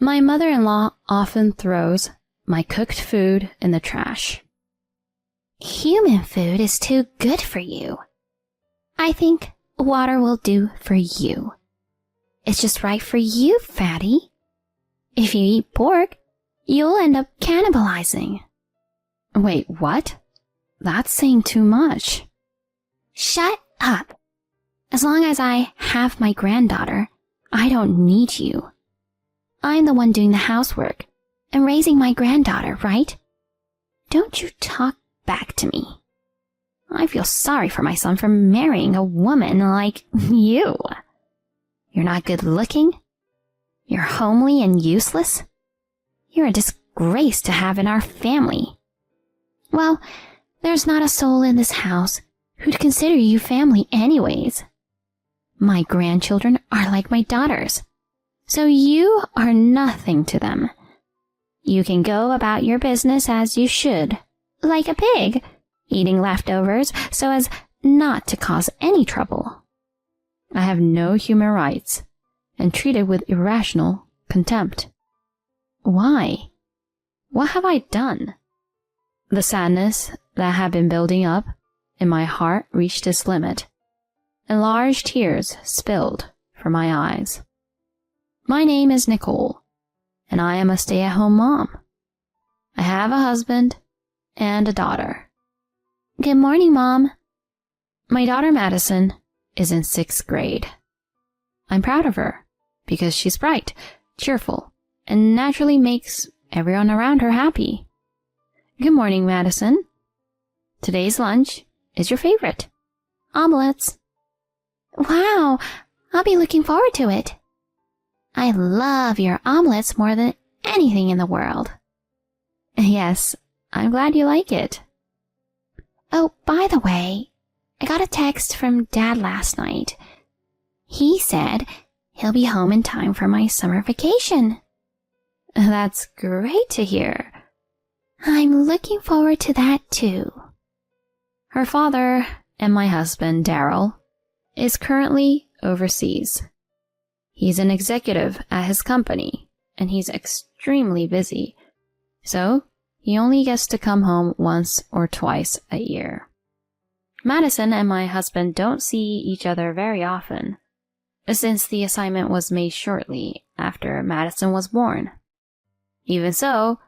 My mother-in-law often throws my cooked food in the trash. Human food is too good for you. I think water will do for you. It's just right for you, fatty. If you eat pork, you'll end up cannibalizing. Wait, what? That's saying too much. Shut up. As long as I have my granddaughter, I don't need you. I'm the one doing the housework and raising my granddaughter, right? Don't you talk back to me. I feel sorry for my son for marrying a woman like you. You're not good looking. You're homely and useless. You're a disgrace to have in our family. Well, there's not a soul in this house who'd consider you family anyways. My grandchildren are like my daughters, so you are nothing to them. You can go about your business as you should, like a pig, eating leftovers so as not to cause any trouble. I have no human rights and treated with irrational contempt. Why? What have I done? The sadness that had been building up in my heart reached its limit, and large tears spilled from my eyes. My name is Nicole, and I am a stay-at-home mom. I have a husband and a daughter. Good morning, Mom. My daughter Madison is in 6th grade. I'm proud of her because she's bright, cheerful, and naturally makes everyone around her happy. Good morning, Madison. Today's lunch is your favorite. Omelets. Wow, I'll be looking forward to it. I love your omelets more than anything in the world. Yes, I'm glad you like it. Oh, by the way, I got a text from Dad last night. He said he'll be home in time for my summer vacation. That's great to hear. I'm looking forward to that too. Her father and my husband, Daryl, is currently overseas. He's an executive at his company, and he's extremely busy, so he only gets to come home once or twice a year. Madison and my husband don't see each other very often, since the assignment was made shortly after Madison was born. Even so,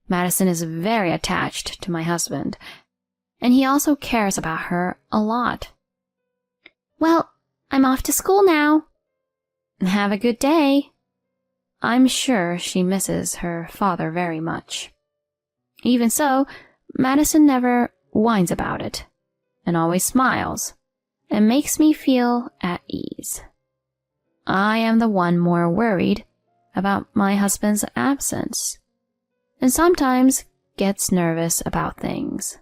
Madison is very attached to my husband, and he also cares about her a lot. Well, I'm off to school now. Have a good day. I'm sure she misses her father very much. Even so, Madison never whines about it, and always smiles, and makes me feel at ease. I am the one more worried about my husband's absence, and sometimes gets nervous about things.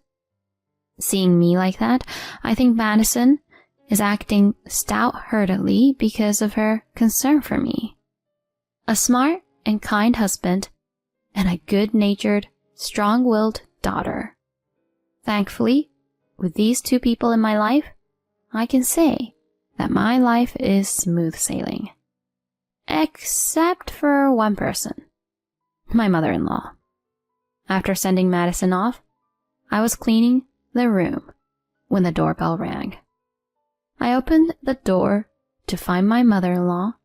Seeing me like that, I think Madison is acting stout-heartedly because of her concern for me. A smart and kind husband, and a good-natured, strong-willed daughter. Thankfully, with these two people in my life, I can say that my life is smooth sailing. Except for one person, my mother-in-law. After sending Madison off, I was cleaning the room when the doorbell rang. I opened the door to find my mother-in-law,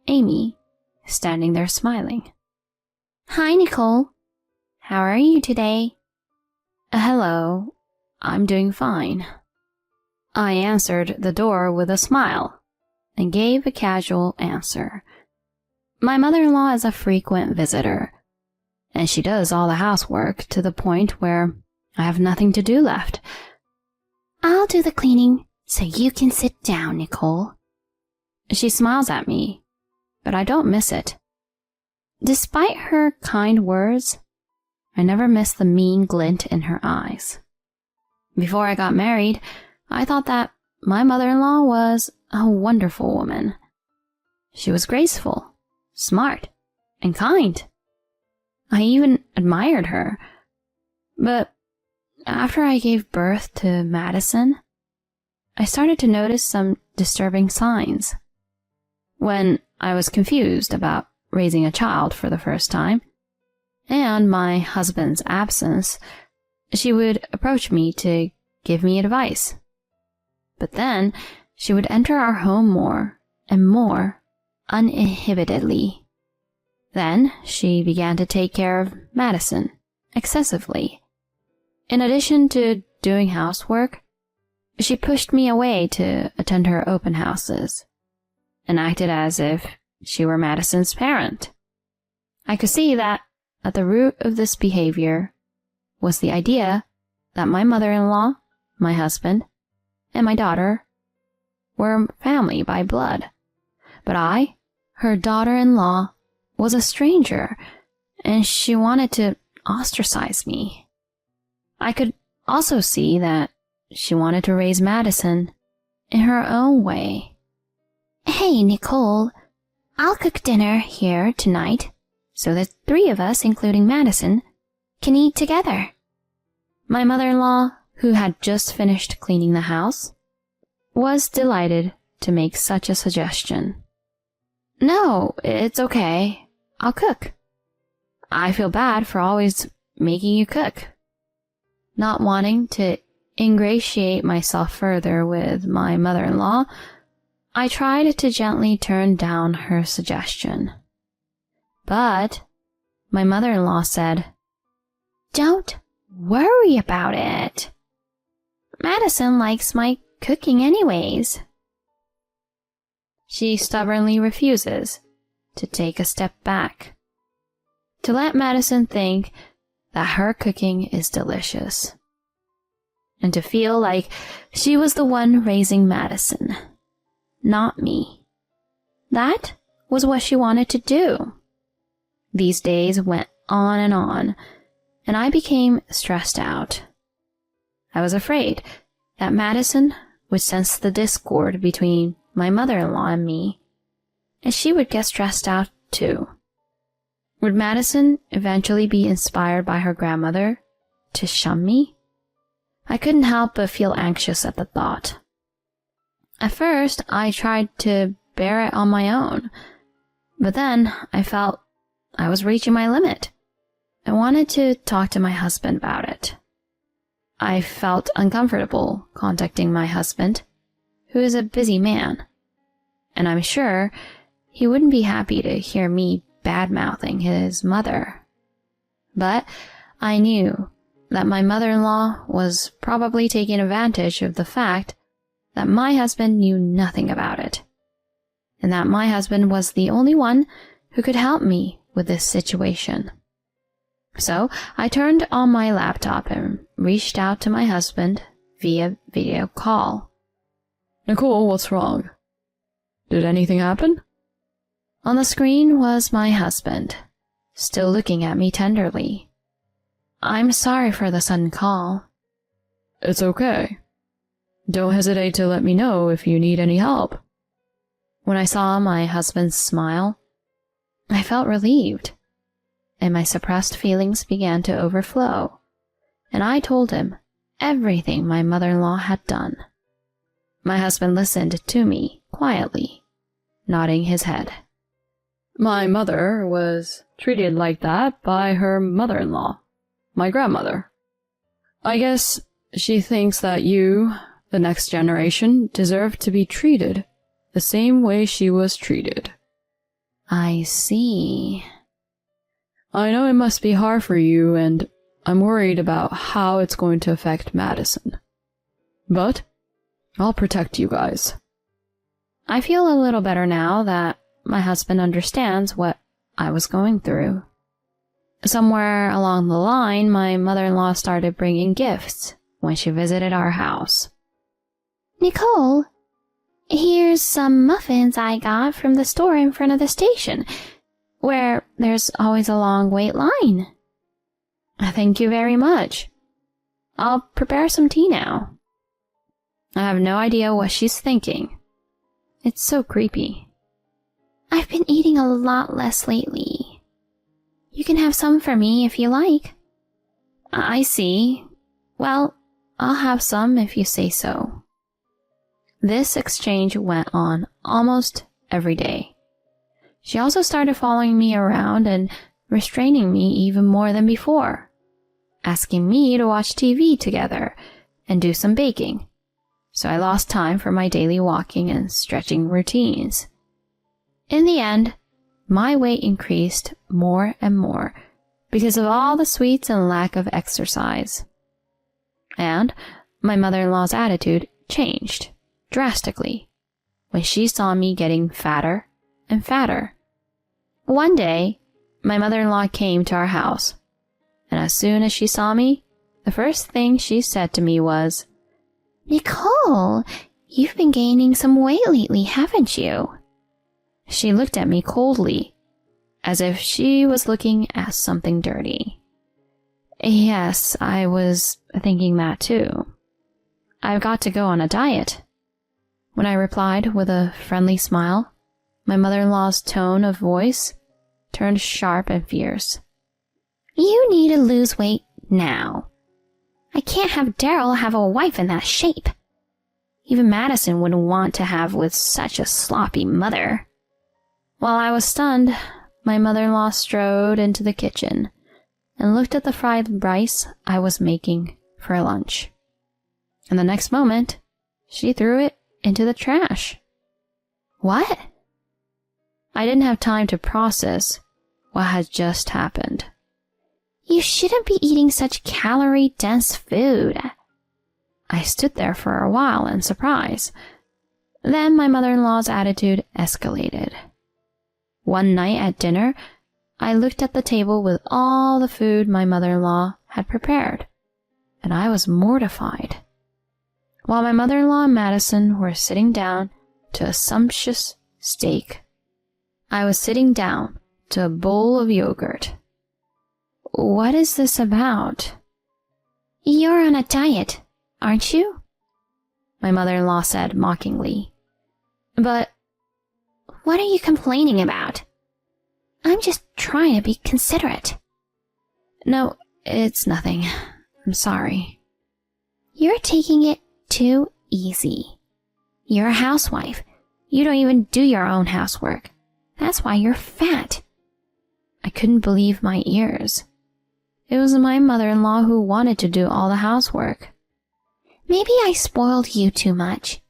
Amy, standing there smiling. Hi, Nicole. How are you today? Hello. I'm doing fine. I answered the door with a smile and gave a casual answer. My mother-in-law is a frequent visitor, and she does all the housework to the point where I have nothing to do left. I'll do the cleaning so you can sit down, Nicole. She smiles at me, but I don't miss it. Despite her kind words, I never miss the mean glint in her eyes. Before I got married, I thought that my mother-in-law was a wonderful woman. She was graceful, smart, and kind. I even admired her. But after I gave birth to Madison, I started to notice some disturbing signs. When I was confused about raising a child for the first time, and my husband's absence, she would approach me to give me advice. But then she would enter our home more and more uninhibitedly. Then she began to take care of Madison excessively. In addition to doing housework, she pushed me away to attend her open houses and acted as if she were Madison's parent. I could see that at the root of this behavior was the idea that my mother-in-law, my husband, and my daughter were family by blood. But I, her daughter-in-law, was a stranger, and she wanted to ostracize me. I could also see that she wanted to raise Madison in her own way. Hey, Nicole, I'll cook dinner here tonight so the three of us, including Madison, can eat together. My mother-in-law, who had just finished cleaning the house, was delighted to make such a suggestion. No, it's okay. I'll cook. I feel bad for always making you cook. Not wanting to ingratiate myself further with my mother-in-law, I tried to gently turn down her suggestion. But my mother-in-law said, Don't worry about it. Madison likes my cooking anyways. She stubbornly refuses to take a step back, to let Madison think that her cooking is delicious, and to feel like she was the one raising Madison, not me. That was what she wanted to do. These days went on, and I became stressed out. I was afraid that Madison would sense the discord between my mother-in-law and me, and she would get stressed out too. Would Madison eventually be inspired by her grandmother to shun me? I couldn't help but feel anxious at the thought. At first, I tried to bear it on my own, but then I felt I was reaching my limit. I wanted to talk to my husband about it. I felt uncomfortable contacting my husband, who is a busy man, and I'm sure he wouldn't be happy to hear me bad-mouthing his mother. But I knew that my mother-in-law was probably taking advantage of the fact that my husband knew nothing about it, and that my husband was the only one who could help me with this situation. So I turned on my laptop and reached out to my husband via video call. Nicole, what's wrong? Did anything happen? On the screen was my husband, still looking at me tenderly. I'm sorry for the sudden call. It's okay. Don't hesitate to let me know if you need any help. When I saw my husband's smile, I felt relieved, and my suppressed feelings began to overflow, and I told him everything my mother-in-law had done. My husband listened to me quietly, nodding his head. My mother was treated like that by her mother-in-law, my grandmother. I guess she thinks that you, the next generation, deserve to be treated the same way she was treated. I see. I know it must be hard for you, and I'm worried about how it's going to affect Madison. But I'll protect you guys. I feel a little better now that my husband understands what I was going through. Somewhere along the line, my mother-in-law started bringing gifts when she visited our house. Nicole, here's some muffins I got from the store in front of the station, where there's always a long wait line. Thank you very much. I'll prepare some tea now. I have no idea what she's thinking. It's so creepy. I've been eating a lot less lately. You can have some for me if you like. I see. Well, I'll have some if you say so. This exchange went on almost every day. She also started following me around and restraining me even more than before, asking me to watch TV together and do some baking. So I lost time for my daily walking and stretching routines. In the end, my weight increased more and more because of all the sweets and lack of exercise. And my mother-in-law's attitude changed drastically when she saw me getting fatter and fatter. One day, my mother-in-law came to our house, and as soon as she saw me, the first thing she said to me was, "Nicole, you've been gaining some weight lately, haven't you?" She looked at me coldly, as if she was looking at something dirty. Yes, I was thinking that too. I've got to go on a diet. When I replied with a friendly smile, my mother-in-law's tone of voice turned sharp and fierce. "You need to lose weight now. I can't have Daryl have a wife in that shape. Even Madison wouldn't want to have with such a sloppy mother." While I was stunned, my mother-in-law strode into the kitchen and looked at the fried rice I was making for lunch. And the next moment, she threw it into the trash. What? I didn't have time to process what had just happened. You shouldn't be eating such calorie-dense food. I stood there for a while in surprise. Then my mother-in-law's attitude escalated. One night at dinner, I looked at the table with all the food my mother-in-law had prepared, and I was mortified. While my mother-in-law and Madison were sitting down to a sumptuous steak, I was sitting down to a bowl of yogurt. What is this about? You're on a diet, aren't you? My mother-in-law said mockingly. But what are you complaining about? I'm just trying to be considerate. No, it's nothing. I'm sorry. You're taking it too easy. You're a housewife. You don't even do your own housework. That's why you're fat. I couldn't believe my ears. It was my mother-in-law who wanted to do all the housework. Maybe I spoiled you too much.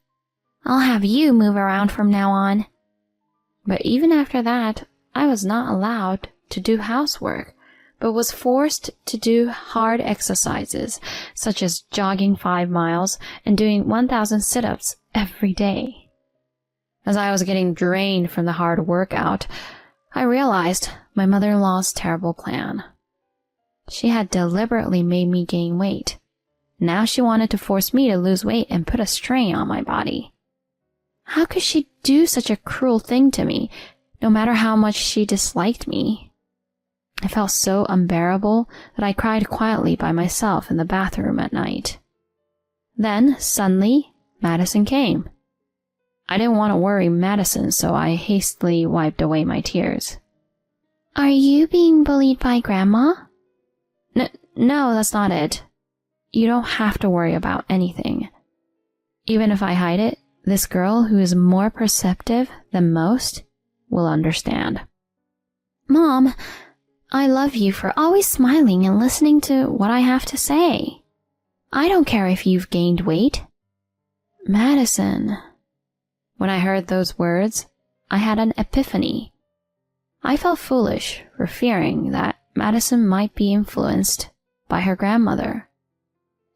I'll have you move around from now on. But even after that, I was not allowed to do housework, but was forced to do hard exercises, such as jogging 5 miles and doing 1,000 sit-ups every day. As I was getting drained from the hard workout, I realized my mother-in-law's terrible plan. She had deliberately made me gain weight. Now she wanted to force me to lose weight and put a strain on my body. How could she do such a cruel thing to me, no matter how much she disliked me? I felt so unbearable that I cried quietly by myself in the bathroom at night. Then, suddenly, Madison came. I didn't want to worry Madison, so I hastily wiped away my tears. Are you being bullied by Grandma? No, that's not it. You don't have to worry about anything. Even if I hide it, this girl who is more perceptive than most will understand. Mom, I love you for always smiling and listening to what I have to say. I don't care if you've gained weight. Madison. When I heard those words, I had an epiphany. I felt foolish for fearing that Madison might be influenced by her grandmother.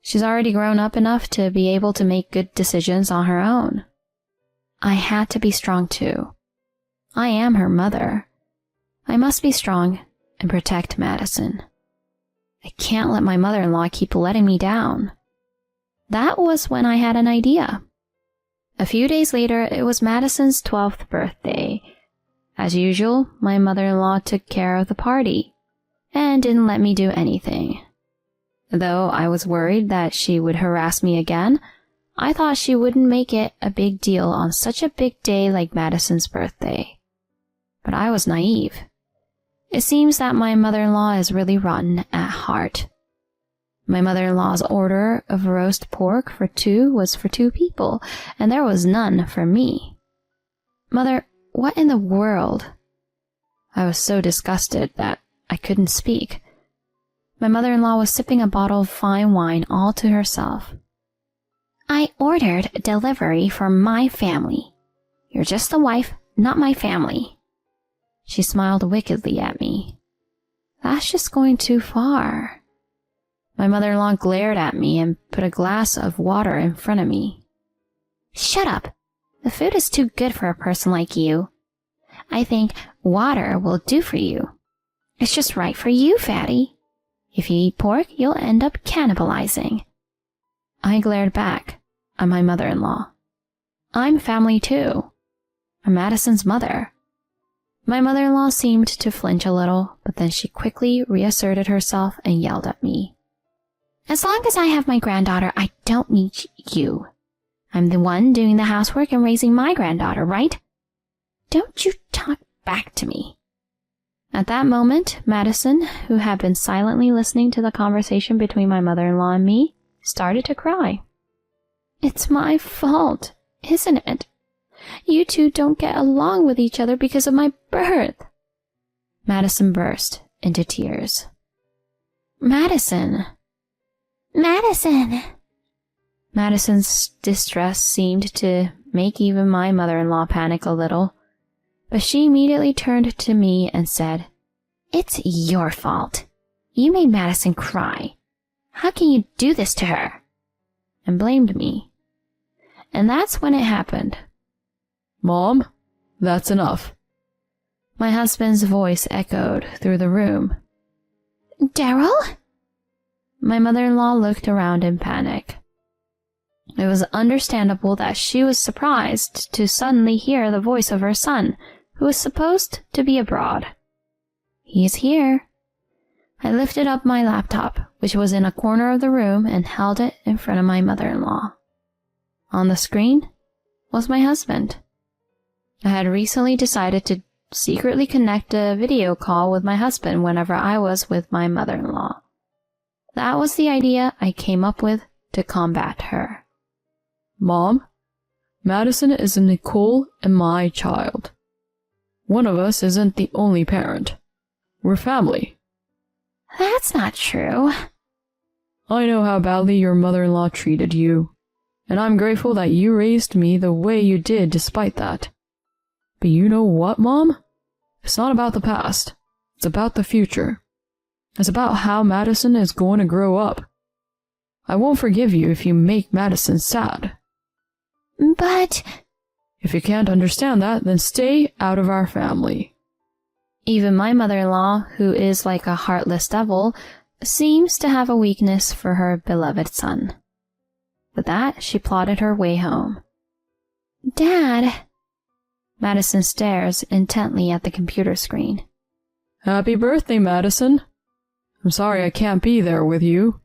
She's already grown up enough to be able to make good decisions on her own. I had to be strong too. I am her mother. I must be strong and protect Madison. I can't let my mother-in-law keep letting me down. That was when I had an idea. A few days later, it was Madison's 12th birthday. As usual, my mother-in-law took care of the party and didn't let me do anything. Though I was worried that she would harass me again, I thought she wouldn't make it a big deal on such a big day like Madison's birthday. But I was naive. It seems that my mother-in-law is really rotten at heart. My mother-in-law's order of roast pork for 2 was for 2 people, and there was none for me. Mother, what in the world? I was so disgusted that I couldn't speak. My mother-in-law was sipping a bottle of fine wine all to herself. I ordered delivery for my family. You're just the wife, not my family. She smiled wickedly at me. That's just going too far. My mother-in-law glared at me and put a glass of water in front of me. Shut up. The food is too good for a person like you. I think water will do for you. It's just right for you, fatty. If you eat pork, you'll end up cannibalizing. I glared back at my mother-in-law. I'm family too. I'm Madison's mother. My mother-in-law seemed to flinch a little, but then she quickly reasserted herself and yelled at me. As long as I have my granddaughter, I don't need you. I'm the one doing the housework and raising my granddaughter, right? Don't you talk back to me. At that moment, Madison, who had been silently listening to the conversation between my mother-in-law and me, started to cry. It's my fault, isn't it? You two don't get along with each other because of my birth. Madison burst into tears. Madison! Madison! Madison's distress seemed to make even my mother-in-law panic a little, but she immediately turned to me and said, It's your fault. You made Madison cry. How can you do this to her? And blamed me. And that's when it happened. Mom, that's enough. My husband's voice echoed through the room. Daryl? My mother-in-law looked around in panic. It was understandable that she was surprised to suddenly hear the voice of her son, who was supposed to be abroad. He's here. I lifted up my laptop, which was in a corner of the room, and held it in front of my mother-in-law. On the screen was my husband. I had recently decided to secretly connect a video call with my husband whenever I was with my mother-in-law. That was the idea I came up with to combat her. Mom, Madison is Nicole and my child. One of us isn't the only parent. We're family. That's not true. I know how badly your mother-in-law treated you, and I'm grateful that you raised me the way you did despite that. But you know what, Mom? It's not about the past. It's about the future. It's about how Madison is going to grow up. I won't forgive you if you make Madison sad. But... If you can't understand that, then stay out of our family. Even my mother-in-law, who is like a heartless devil, seems to have a weakness for her beloved son. With that, she plodded her way home. Dad... Madison stares intently at the computer screen. Happy birthday, Madison. I'm sorry I can't be there with you.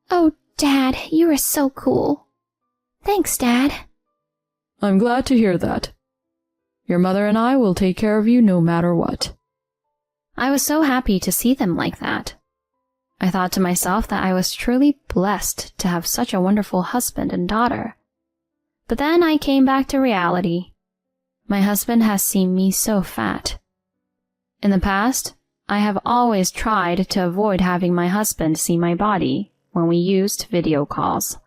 Oh, Dad, you are so cool. Thanks, Dad. I'm glad to hear that. Your mother and I will take care of you no matter what. I was so happy to see them like that. I thought to myself that I was truly blessed to have such a wonderful husband and daughter. But then I came back to reality. My husband has seen me so fat. In the past, I have always tried to avoid having my husband see my body when we used video calls.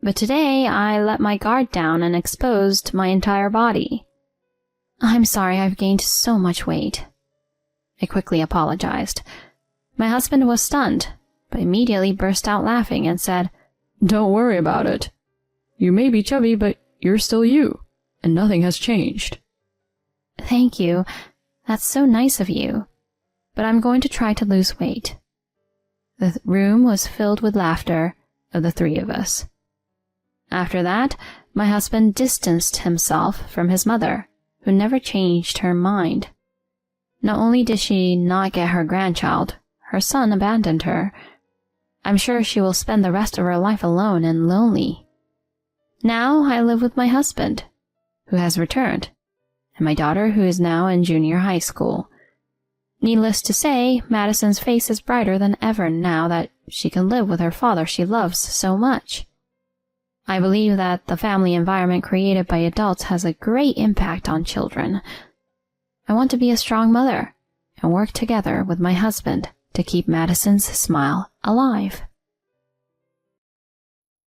But today I let my guard down and exposed my entire body. I'm sorry I've gained so much weight. I quickly apologized. My husband was stunned, but immediately burst out laughing and said, Don't worry about it. You may be chubby, but you're still you, and nothing has changed. Thank you. That's so nice of you. But I'm going to try to lose weight. The room was filled with laughter of the three of us. After that, my husband distanced himself from his mother, who never changed her mind. Not only did she not get her grandchild, her son abandoned her. I'm sure she will spend the rest of her life alone and lonely. Now I live with my husband, who has returned, and my daughter, who is now in junior high school. Needless to say, Madison's face is brighter than ever now that she can live with her father she loves so much. I believe that the family environment created by adults has a great impact on children. I want to be a strong mother and work together with my husband to keep Madison's smile alive.